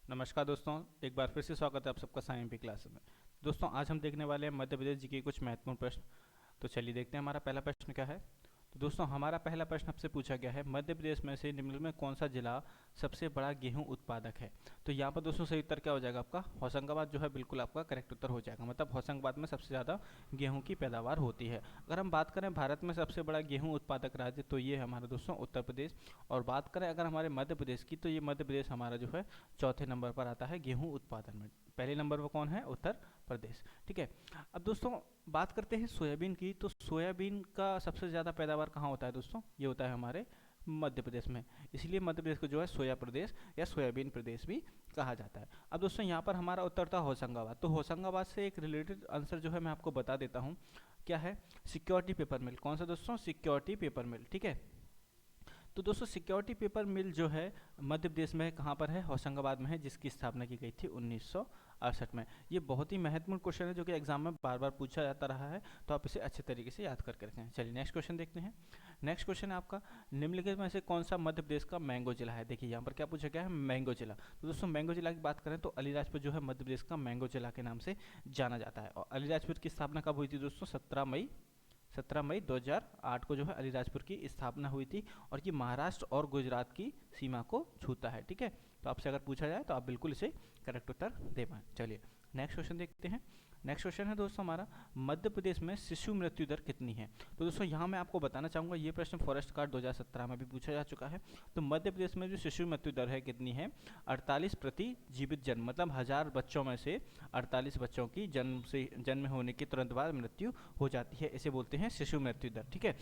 नमस्कार दोस्तों, एक बार फिर से स्वागत है आप सबका साई एमपी क्लास में। दोस्तों, आज हम देखने वाले हैं मध्य प्रदेश जी के कुछ महत्वपूर्ण प्रश्न। तो चलिए देखते हैं हमारा पहला प्रश्न क्या है। तो दोस्तों, हमारा पहला प्रश्न आपसे पूछा गया है, मध्य प्रदेश में से निम्नलिखित में कौन सा जिला सबसे बड़ा गेहूं उत्पादक है। तो यहाँ पर दोस्तों सही उत्तर क्या हो जाएगा आपका होशंगाबाद जो है बिल्कुल आपका करेक्ट उत्तर हो जाएगा। मतलब होशंगाबाद में सबसे ज़्यादा गेहूं की पैदावार होती है। अगर हम बात करें भारत में सबसे बड़ा गेहूं उत्पादक राज्य, तो ये है हमारा दोस्तों उत्तर प्रदेश। और बात करें अगर हमारे मध्य प्रदेश की, तो ये मध्य प्रदेश हमारा जो है चौथे नंबर पर आता है गेहूं उत्पादन में। पहले नंबर पर कौन है? उत्तर प्रदेश। ठीक है। अब दोस्तों बात करते हैं सोयाबीन की। तो सोयाबीन का सबसे ज़्यादा पैदावार कहाँ होता है दोस्तों? ये होता है हमारे मध्य प्रदेश में। इसलिए मध्य प्रदेश को जो है सोया प्रदेश या सोयाबीन प्रदेश भी कहा जाता है। अब दोस्तों यहाँ पर हमारा उत्तर था होशंगाबाद। तो होशंगाबाद से एक रिलेटेड आंसर जो है मैं आपको बता देता हूँ। क्या है? सिक्योरिटी पेपर मिल। कौन सा दोस्तों? सिक्योरिटी पेपर मिल। ठीक है। तो दोस्तों सिक्योरिटी पेपर मिल जो है मध्य प्रदेश में कहाँ पर है? होशंगाबाद में है, जिसकी स्थापना की गई थी 1968 में। ये बहुत ही महत्वपूर्ण क्वेश्चन है जो कि एग्जाम में बार बार पूछा जाता रहा है, तो आप इसे अच्छे तरीके से याद करके रखें। चलिए नेक्स्ट क्वेश्चन देखते हैं। नेक्स्ट क्वेश्चन है आपका, निम्नलिखित में से कौन सा मध्य प्रदेश का मैंगो जिला है? देखिए यहाँ पर क्या पूछा गया है, मैंगो जिला। तो दोस्तों मैंगो जिला की बात करें तो अलीराजपुर जो है मध्य प्रदेश का मैंगो जिला के नाम से जाना जाता है। और अलीराजपुर की स्थापना कब हुई थी दोस्तों? 17 मई 2008 को जो है अलीराजपुर की स्थापना हुई थी। और ये महाराष्ट्र और गुजरात की सीमा को छूता है। ठीक है। तो आपसे अगर पूछा जाए तो आप बिल्कुल इसे करेक्ट उत्तर दे पाएँ। चलिए नेक्स्ट क्वेश्चन देखते हैं। नेक्स्ट क्वेश्चन है दोस्तों हमारा, मध्य प्रदेश में शिशु मृत्यु दर कितनी है? तो दोस्तों यहाँ मैं आपको बताना चाहूँगा, ये प्रश्न फॉरेस्ट कार्ड 2017 में भी पूछा जा चुका है। तो मध्य प्रदेश में जो शिशु मृत्यु दर है कितनी है? 48 प्रति जीवित जन्म। मतलब 1000 बच्चों में से 48 बच्चों की जन्म होने के तुरंत बाद मृत्यु हो जाती है। इसे बोलते हैं शिशु मृत्यु दर। ठीक है।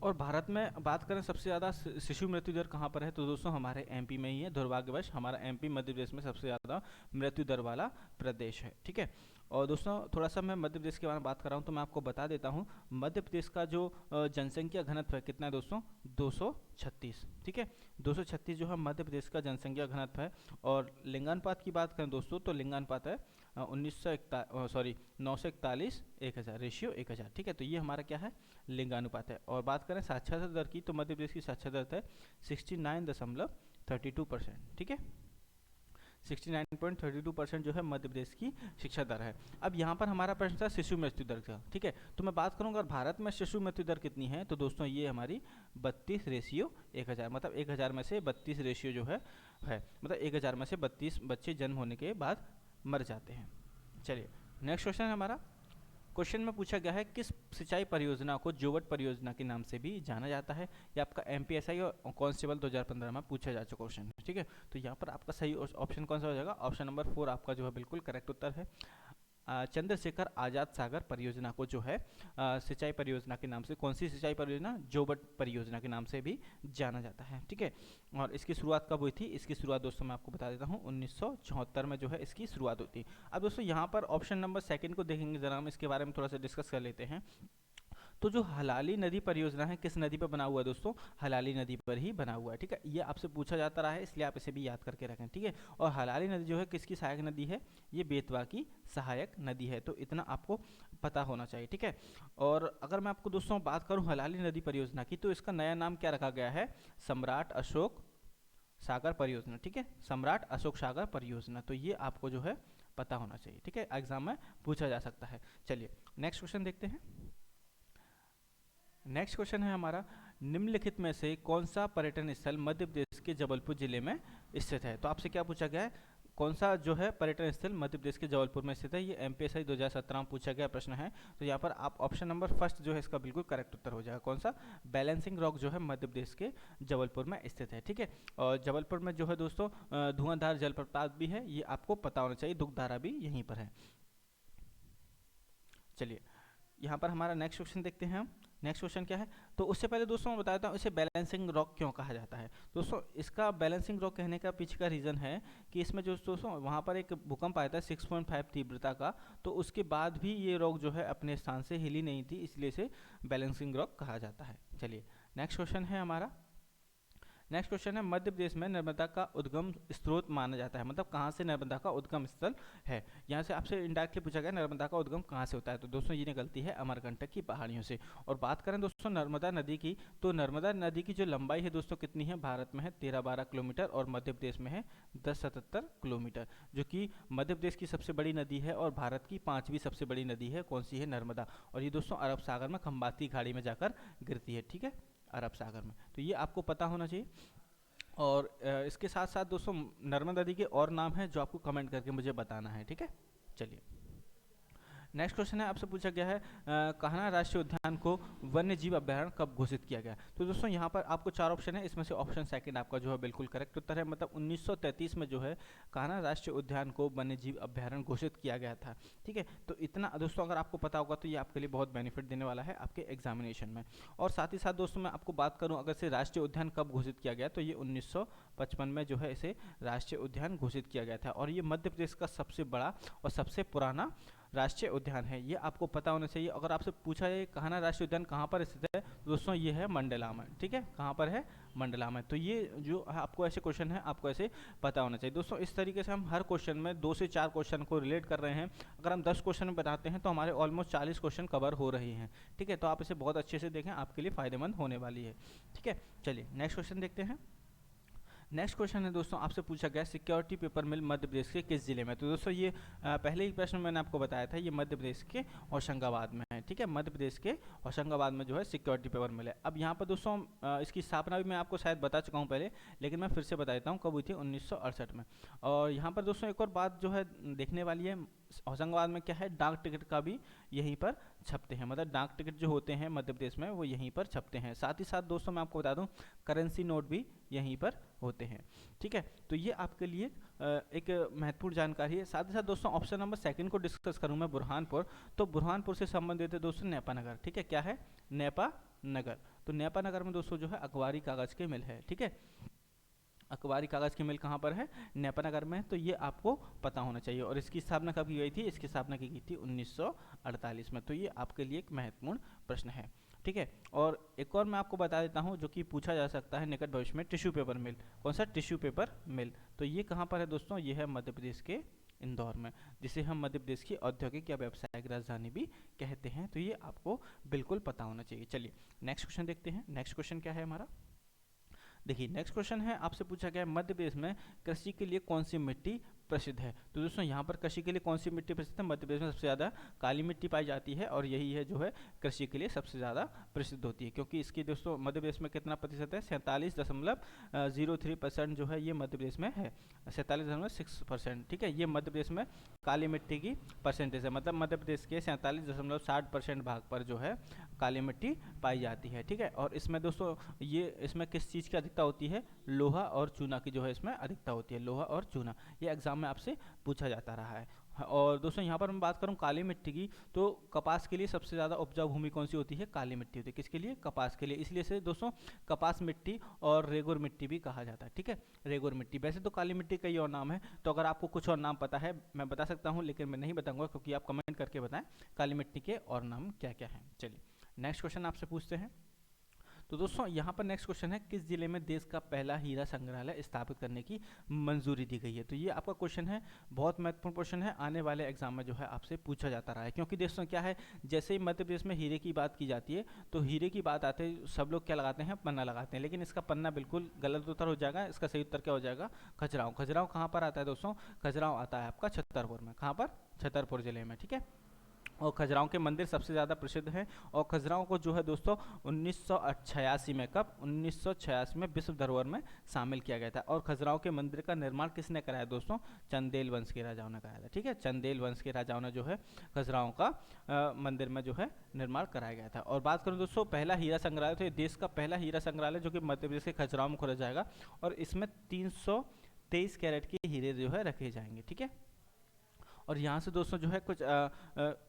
और भारत में बात करें सबसे ज़्यादा शिशु मृत्यु दर कहाँ पर है? तो दोस्तों हमारे एमपी में ही है। दुर्भाग्यवश हमारा एमपी मध्य प्रदेश में सबसे ज़्यादा मृत्यु दर वाला प्रदेश है। ठीक है। और दोस्तों थोड़ा सा मैं मध्य प्रदेश के बारे में बात कर रहा हूँ तो मैं आपको बता देता हूँ, मध्य प्रदेश का जो जनसंख्या घनत्व है कितना है दोस्तों? 236। ठीक है। 236 जो है मध्य प्रदेश का जनसंख्या घनत्व है। और लिंगानुपात की बात करें दोस्तों तो लिंगानुपात है 941 1000 रेशियो 1000। ठीक है। तो ये हमारा क्या है? लिंगानुपात है। और बात करें साक्षरता दर की, तो मध्य प्रदेश की साक्षरता दर है 69.32%। ठीक है। 69.32% जो है मध्य प्रदेश की शिक्षा दर है। अब यहाँ पर हमारा प्रश्न था शिशु मृत्यु दर का। ठीक है। तो मैं बात करूँगा भारत में शिशु मृत्यु दर कितनी है, तो दोस्तों ये हमारी 32 रेशियो 1000। मतलब 1000 में से 32 रेशियो जो है मतलब 1000 में से 32 बच्चे जन्म होने के बाद मर जाते हैं। चलिए नेक्स्ट क्वेश्चन है हमारा। क्वेश्चन में पूछा गया है, किस सिंचाई परियोजना को जोवट परियोजना के नाम से भी जाना जाता है? ये आपका एमपीएसआई और कांस्टेबल 2015 में पूछा जा चुका क्वेश्चन है। ठीक है। तो यहाँ पर आपका सही ऑप्शन कौन सा हो जाएगा? ऑप्शन नंबर 4 आपका जो है बिल्कुल करेक्ट उत्तर है। चंद्रशेखर आजाद सागर परियोजना को जो है सिंचाई परियोजना के नाम से, कौन सी सिंचाई परियोजना? जोवट परियोजना के नाम से भी जाना जाता है। ठीक है। और इसकी शुरुआत कब हुई थी? इसकी शुरुआत दोस्तों मैं आपको बता देता हूँ, 1974 में जो है इसकी शुरुआत हुई थी। अब दोस्तों यहाँ पर ऑप्शन नंबर सेकंड को देखेंगे जरा, हम इसके बारे में थोड़ा सा डिस्कस कर लेते हैं। तो जो हलाली नदी परियोजना है किस नदी पर बना हुआ है दोस्तों? हलाली नदी पर ही बना हुआ है। ठीक है। ये आपसे पूछा जाता रहा है, इसलिए आप इसे भी याद करके रखें। ठीक है। और हलाली नदी जो है किसकी सहायक नदी है? ये बेतवा की सहायक नदी है। तो इतना आपको पता होना चाहिए। ठीक है। और अगर मैं आपको दोस्तों बात करूं हलाली नदी परियोजना की, तो इसका नया नाम क्या रखा गया है? सम्राट अशोक सागर परियोजना। ठीक है। सम्राट अशोक सागर परियोजना। तो ये आपको जो है पता होना चाहिए। ठीक है। एग्जाम में पूछा जा सकता है। चलिए नेक्स्ट क्वेश्चन देखते हैं। नेक्स्ट क्वेश्चन है हमारा, निम्नलिखित में से कौन सा पर्यटन स्थल मध्य प्रदेश के जबलपुर जिले में स्थित है? तो आपसे क्या पूछा गया है, कौन सा जो है पर्यटन स्थल मध्य प्रदेश के जबलपुर में स्थित है? ये एमपीएसआई 2017 में पूछा गया प्रश्न है। तो यहाँ पर आप ऑप्शन नंबर फर्स्ट जो है इसका बिल्कुल करेक्ट उत्तर हो जाएगा। कौन सा? बैलेंसिंग रॉक जो है मध्य प्रदेश के जबलपुर में स्थित है। ठीक है। और जबलपुर में जो है दोस्तों धुआंधार जलप्रपात भी है, ये आपको पता होना चाहिए। दुखधारा भी यहीं पर है। चलिए यहाँ पर हमारा नेक्स्ट क्वेश्चन देखते हैं हम। नेक्स्ट क्वेश्चन क्या है? तो उससे पहले दोस्तों मैं बता देता हूँ इसे बैलेंसिंग रॉक क्यों कहा जाता है। दोस्तों इसका बैलेंसिंग रॉक कहने का पीछे का रीज़न है कि इसमें जो दोस्तों वहाँ पर एक भूकंप आया था 6.5 तीव्रता का, तो उसके बाद भी ये रॉक जो है अपने स्थान से हिली नहीं थी, इसलिए इसे बैलेंसिंग रॉक कहा जाता है। चलिए नेक्स्ट क्वेश्चन है हमारा। नेक्स्ट क्वेश्चन है मध्य प्रदेश में नर्मदा का उद्गम स्रोत माना जाता है, मतलब कहाँ से नर्मदा का उद्गम स्थल है। यहाँ से आपसे इनडायरेक्टली पूछा गया नर्मदा का उद्गम कहाँ से होता है, तो दोस्तों ये निकलती है अमरकंटक की पहाड़ियों से। और बात करें दोस्तों नर्मदा नदी की, तो नर्मदा नदी की जो लंबाई है दोस्तों कितनी है, भारत में है 13-12 किलोमीटर और मध्य प्रदेश में है 10-77 किलोमीटर, जो कि मध्य प्रदेश की सबसे बड़ी नदी है और भारत की 5वीं सबसे बड़ी नदी है। कौन सी है, नर्मदा। और ये दोस्तों अरब सागर में खंबाती खाड़ी में जाकर गिरती है, ठीक है, अरब सागर में। तो ये आपको पता होना चाहिए। और इसके साथ साथ दोस्तों नर्मदा नदी के और नाम हैं जो आपको कमेंट करके मुझे बताना है, ठीक है। चलिए नेक्स्ट क्वेश्चन है, आपसे पूछा गया है कान्हा राष्ट्रीय उद्यान को वन्य जीव अभ्यारण्य कब घोषित किया गया। तो दोस्तों यहाँ पर आपको 4 ऑप्शन है, इसमें से ऑप्शन सेकंड आपका जो है बिल्कुल करेक्ट उत्तर है। मतलब 1933 में जो है कान्हा राष्ट्रीय उद्यान को वन्य जीव अभ्यारण्य घोषित किया गया था, ठीक है। तो इतना दोस्तों अगर आपको पता होगा तो ये आपके लिए बहुत बेनिफिट देने वाला है आपके एग्जामिनेशन में। और साथ ही साथ दोस्तों मैं आपको बात करूँ अगर से राष्ट्रीय उद्यान कब घोषित किया गया, तो ये 1955 में जो है इसे राष्ट्रीय उद्यान घोषित किया गया था। और ये मध्य प्रदेश का सबसे बड़ा और सबसे पुराना राष्ट्रीय उद्यान है, ये आपको पता होना चाहिए। अगर आपसे पूछा जाए कान्हा राष्ट्रीय उद्यान कहाँ पर स्थित है, तो दोस्तों ये है मंडला में, ठीक है, कहाँ पर है, मंडला में। तो ये जो आपको ऐसे क्वेश्चन है आपको ऐसे पता होना चाहिए दोस्तों। इस तरीके से हम हर क्वेश्चन में 2 से 4 क्वेश्चन को रिलेट कर रहे हैं। अगर हम 10 क्वेश्चन बनाते हैं तो हमारे ऑलमोस्ट 40 क्वेश्चन कवर हो रहे हैं, ठीक है। तो आप इसे बहुत अच्छे से देखें, आपके लिए फायदेमंद होने वाली है, ठीक है। चलिए नेक्स्ट क्वेश्चन देखते हैं। नेक्स्ट क्वेश्चन है दोस्तों, आपसे पूछा गया सिक्योरिटी पेपर मिल मध्य प्रदेश के किस जिले में। तो दोस्तों ये पहले ही प्रश्न मैंने आपको बताया था, ये मध्य प्रदेश के होशंगाबाद में है, ठीक है। मध्य प्रदेश के होशंगाबाद में जो है सिक्योरिटी पेपर मिल है। अब यहाँ पर दोस्तों इसकी स्थापना भी मैं आपको शायद बता चुका हूँ पहले, लेकिन मैं फिर से बता देता हूँ कब हुई थी, 1968 में। और यहाँ पर दोस्तों एक और बात जो है देखने वाली है, होशंगाबाद में क्या है, डाक टिकट का भी यहीं पर छपते हैं, मतलब डाक टिकट जो होते हैं मध्य प्रदेश में वो यहीं पर छपते हैं। साथ ही साथ दोस्तों मैं आपको बता दूं करेंसी नोट भी यहीं पर होते हैं, ठीक है। तो ये आपके लिए एक महत्वपूर्ण जानकारी है। साथ ही साथ दोस्तों ऑप्शन नंबर सेकंड को डिस्कस करूं मैं, बुरहानपुर। तो बुरहानपुर से संबंधित है दोस्तों नेपा नगर, ठीक है। क्या है, नेपा नगर। तो नेपा नगर में दोस्तों जो है अखबारी कागज के मिल है, ठीक है। अखबारी कागज़ की मिल कहाँ पर है, नेपा नगर में। तो ये आपको पता होना चाहिए। और इसकी स्थापना कब की गई थी, इसकी स्थापना की गई थी 1948 में। तो ये आपके लिए एक महत्वपूर्ण प्रश्न है, ठीक है। और एक और मैं आपको बता देता हूँ जो कि पूछा जा सकता है निकट भविष्य में, टिश्यू पेपर मिल। कौन सा, टिश्यू पेपर मिल। तो ये कहाँ पर है दोस्तों, ये है मध्य प्रदेश के इंदौर में, जिसे हम मध्य प्रदेश की औद्योगिक या व्यावसायिक राजधानी भी कहते हैं। तो ये आपको बिल्कुल पता होना चाहिए। चलिए नेक्स्ट क्वेश्चन देखते हैं। नेक्स्ट क्वेश्चन क्या है हमारा, देखिए नेक्स्ट क्वेश्चन है, आपसे पूछा गया है मध्य प्रदेश में कृषि के लिए कौन सी मिट्टी प्रसिद्ध है। तो दोस्तों यहाँ पर कृषि के लिए कौन सी मिट्टी प्रसिद्ध है, मध्य प्रदेश में सबसे ज़्यादा काली मिट्टी पाई जाती है और यही है जो है कृषि के लिए सबसे ज़्यादा प्रसिद्ध होती है। क्योंकि इसकी दोस्तों मध्य प्रदेश में कितना प्रतिशत है, 47.03% जो है ये मध्य प्रदेश में है, 47.6%, ठीक है। ये मध्य प्रदेश में काली मिट्टी की परसेंटेज है, मतलब मध्य प्रदेश के 47.60% भाग पर जो है काली मिट्टी पाई जाती है, ठीक है। और इसमें दोस्तों ये इसमें किस चीज़ की अधिकता होती है, लोहा और चूना की जो है इसमें अधिकता होती है, लोहा और चूना। ये एग्जाम में आपसे पूछा जाता रहा है। और दोस्तों यहाँ पर मैं बात करूँ काली मिट्टी की, तो कपास के लिए सबसे ज़्यादा उपजाऊ भूमि कौन सी होती है, काली मिट्टी होती है। किसके लिए, कपास के लिए। इसलिए से दोस्तों कपास मिट्टी और रेगुर मिट्टी भी कहा जाता है, ठीक है, रेगुर मिट्टी। वैसे तो काली मिट्टी कई और नाम है, तो अगर आपको कुछ और नाम पता है मैं बता सकता हूँ, लेकिन मैं नहीं बताऊँगा क्योंकि आप कमेंट करके बताएं काली मिट्टी के और नाम क्या क्या हैं। चलिए नेक्स्ट क्वेश्चन आपसे पूछते हैं। तो दोस्तों यहाँ पर नेक्स्ट क्वेश्चन है, किस जिले में देश का पहला हीरा संग्रहालय स्थापित करने की मंजूरी दी गई है। तो ये आपका क्वेश्चन है, बहुत महत्वपूर्ण क्वेश्चन है, आने वाले एग्जाम में जो है आपसे पूछा जाता रहा है। क्योंकि दोस्तों क्या है, जैसे ही मध्य प्रदेश में हीरे की बात की जाती है तो हीरे की बात आते ही सब लोग क्या लगाते हैं, पन्ना लगाते हैं। लेकिन इसका पन्ना बिल्कुल गलत उत्तर हो जाएगा, इसका सही उत्तर क्या हो जाएगा, खजुराहो। खजुराहो कहाँ पर आता है दोस्तों, खजुराहो आता है आपका छतरपुर में। कहाँ पर, छतरपुर जिले में, ठीक है। और खजुराहो के मंदिर सबसे ज़्यादा प्रसिद्ध हैं। और खजुराहो को जो है दोस्तों 1986 में, कब, 1986 में विश्व धरोहर में शामिल किया गया था। और खजुराहो के मंदिर का निर्माण किसने कराया दोस्तों, चंदेल वंश के राजाओं ने कराया था, ठीक है। चंदेल वंश के राजाओं ने जो है खजुराहो का मंदिर में जो है निर्माण कराया गया था। और बात करूँ दोस्तों पहला हीरा संग्रहालय, तो ये देश का पहला हीरा संग्रहालय जो कि मध्य प्रदेश के खजुराहो में खोला जाएगा। और इसमें 323 कैरेट के हीरे जो है रखे जाएंगे, ठीक है। और यहाँ से दोस्तों जो है कुछ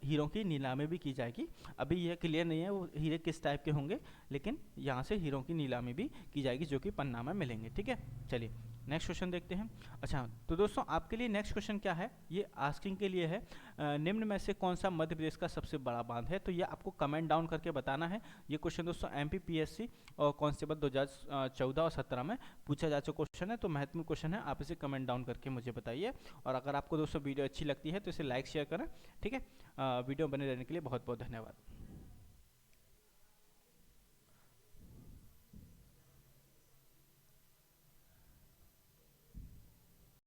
हीरों की नीलामी भी की जाएगी। अभी यह क्लियर नहीं है वो हीरे किस टाइप के होंगे, लेकिन यहाँ से हीरों की नीलामी भी की जाएगी जो कि पन्ना में मिलेंगे, ठीक है। चलिए नेक्स्ट क्वेश्चन देखते हैं। अच्छा तो दोस्तों आपके लिए नेक्स्ट क्वेश्चन क्या है, ये आस्किंग के लिए है, निम्न में से कौन सा मध्य प्रदेश का सबसे बड़ा बांध है। तो ये आपको कमेंट डाउन करके बताना है। ये क्वेश्चन दोस्तों MPPSC और कांस्टेबल 2014 और 17 में पूछा जा चुका क्वेश्चन है। तो महत्वपूर्ण क्वेश्चन है, आप इसे कमेंट डाउन करके मुझे बताइए। और अगर आपको दोस्तों वीडियो अच्छी लगती है तो इसे लाइक शेयर करें, ठीक है। वीडियो बने रहने के लिए बहुत बहुत धन्यवाद।